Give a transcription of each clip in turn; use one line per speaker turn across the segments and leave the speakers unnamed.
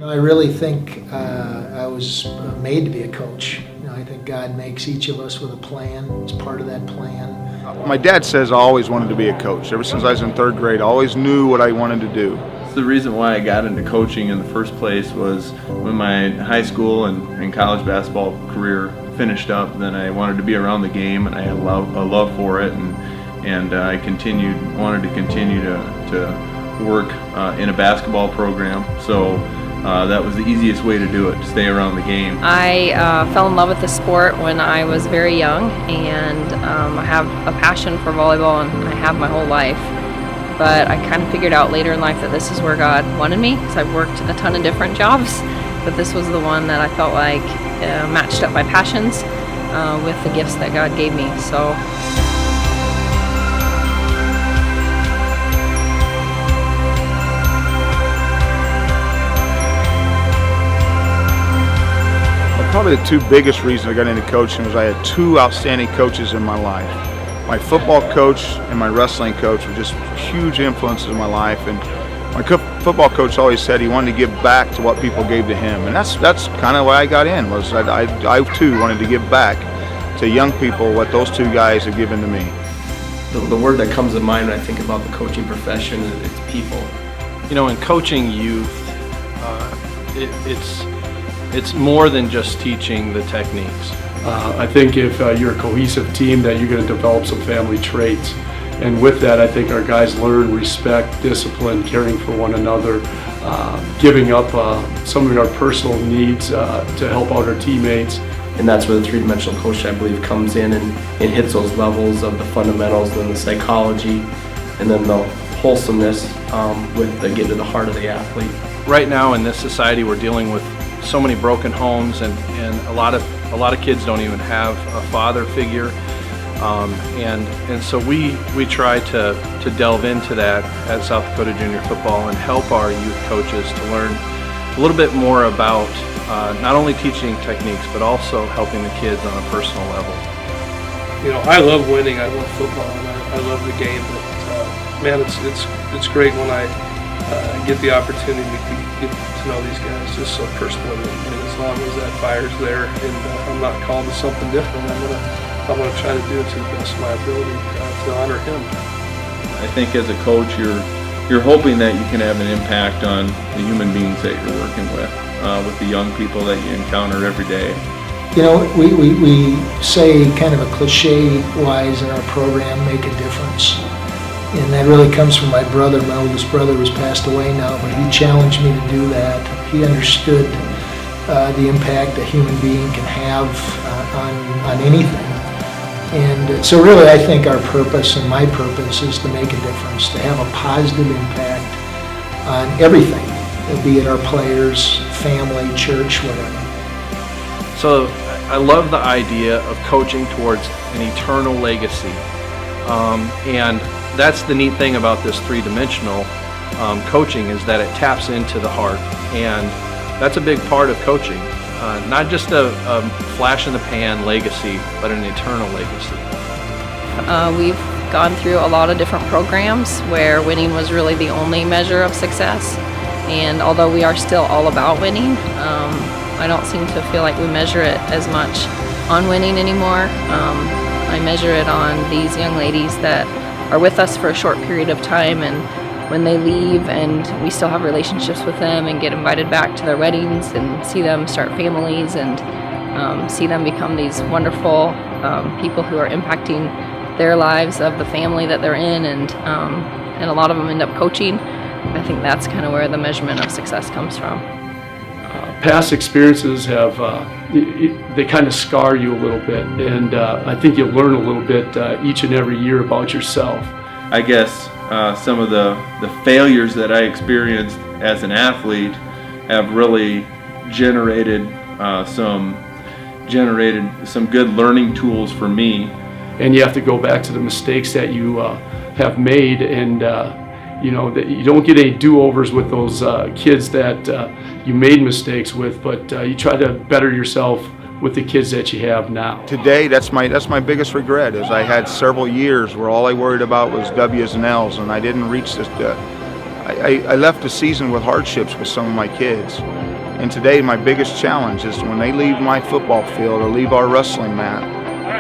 I really think I was made to be a coach. I think God makes each of us with a plan. It's part of that plan.
My dad says I always wanted to be a coach. Ever since I was in third grade, I always knew what I wanted to do.
The reason why I got into coaching in the first place was when my high school and college basketball career finished up, then I wanted to be around the game, and I had a love for it, and I wanted to continue to work in a basketball program. So that was the easiest way to do it, to stay around the game.
I fell in love with the sport when I was very young, and I have a passion for volleyball, and I have my whole life. But I kind of figured out later in life that this is where God wanted me, because I've worked a ton of different jobs, but this was the one that I felt like matched up my passions with the gifts that God gave me. So.
Probably the two biggest reasons I got into coaching was I had two outstanding coaches in my life. My football coach and my wrestling coach were just huge influences in my life. And my football coach always said he wanted to give back to what people gave to him. And that's kind of why I got in, was I too wanted to give back to young people what those two guys have given to me.
The word that comes to mind when I think about the coaching profession is people.
In coaching youth, it's more than just teaching the techniques.
I think if you're a cohesive team, that you're going to develop some family traits. And with that, I think our guys learn respect, discipline, caring for one another, giving up some of our personal needs to help out our teammates.
And that's where the three-dimensional coach, I believe, comes in and hits those levels of the fundamentals and the psychology, and then the wholesomeness with getting to the heart of the athlete.
Right now in this society, we're dealing with so many broken homes, and a lot of kids don't even have a father figure, and so we try to delve into that at South Dakota Junior Football and help our youth coaches to learn a little bit more about not only teaching techniques but also helping the kids on a personal level.
I love winning. I love football, and I love the game. But man, it's great when I get the opportunity to get to know these guys just so personally, and as long as that fire's there and I'm not called to something different, I'm gonna try to do it to the best of my ability to honor him.
I think as a coach, you're hoping that you can have an impact on the human beings that you're working with the young people that you encounter every day.
We say kind of a cliche-wise in our program, make a difference. And that really comes from my brother. My oldest brother has passed away now, but he challenged me to do that. He understood the impact a human being can have on anything. And so really I think our purpose and my purpose is to make a difference, to have a positive impact on everything, be it our players, family, church, whatever.
So I love the idea of coaching towards an eternal legacy, and that's the neat thing about this three-dimensional coaching, is that it taps into the heart, and that's a big part of coaching. Not just a flash-in-the-pan legacy, but an eternal legacy.
We've gone through a lot of different programs where winning was really the only measure of success, and although we are still all about winning, I don't seem to feel like we measure it as much on winning anymore. I measure it on these young ladies that are with us for a short period of time, and when they leave and we still have relationships with them and get invited back to their weddings and see them start families and see them become these wonderful people who are impacting their lives of the family that they're in, and a lot of them end up coaching. I think that's kind of where the measurement of success comes from.
Past experiences have, they kind of scar you a little bit, and I think you learn a little bit each and every year about yourself.
I guess some of the failures that I experienced as an athlete have really generated some good learning tools for me.
And you have to go back to the mistakes that you have made, and that you don't get any do-overs with those kids that you made mistakes with, but you try to better yourself with the kids that you have now.
Today, that's my biggest regret, is I had several years where all I worried about was W's and L's, and I didn't reach this. I left the season with hardships with some of my kids. And today my biggest challenge is when they leave my football field or leave our wrestling mat,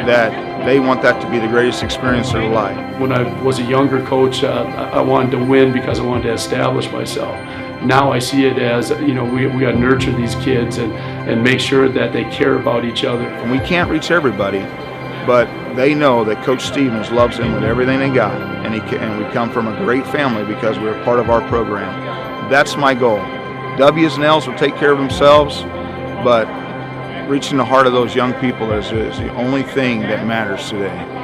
that they want that to be the greatest experience of their life.
When I was a younger coach, I wanted to win because I wanted to establish myself. Now I see it as, we got to nurture these kids and make sure that they care about each other.
And we can't reach everybody, but they know that Coach Stevens loves them with everything they got, and we come from a great family because we're a part of our program. That's my goal. W's and L's will take care of themselves, but reaching the heart of those young people is the only thing that matters today.